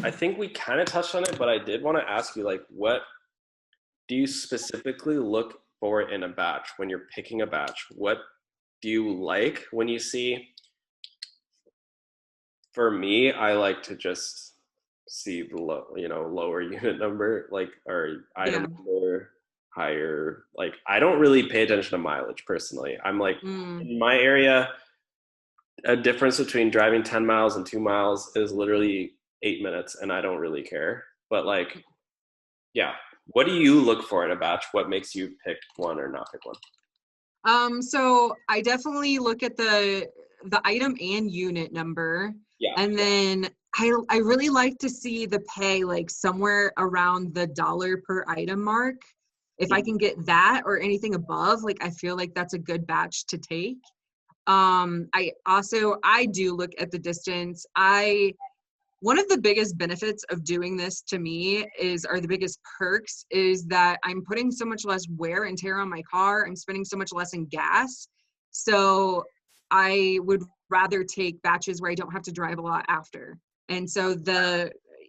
I think we kind of touched on it, but I did want to ask you, like, what do you specifically look for in a batch when you're picking a batch? What do you like when you see? For me, I like to just see the lower unit number, like, or item Yeah. number, higher. Like, I don't really pay attention to mileage personally. I'm like, Mm. in my area, a difference between driving 10 miles and 2 miles is literally 8 minutes, and I don't really care. But like, yeah, what do you look for in a batch? What makes you pick one or not pick one? So I definitely look at the item and unit number. Yeah. And then I really like to see the pay like somewhere around the dollar per item mark. If I can get that or anything above, like I feel like that's a good batch to take. I do look at the distance. One of the biggest benefits of doing this to me or the biggest perks is that I'm putting so much less wear and tear on my car. I'm spending so much less in gas. So I would rather take batches where I don't have to drive a lot after. And so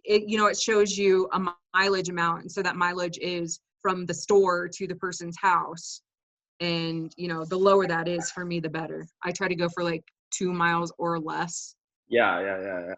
it shows you a mileage amount. And so that mileage is from the store to the person's house. And, the lower that is for me, the better. I try to go for like 2 miles or less. Yeah.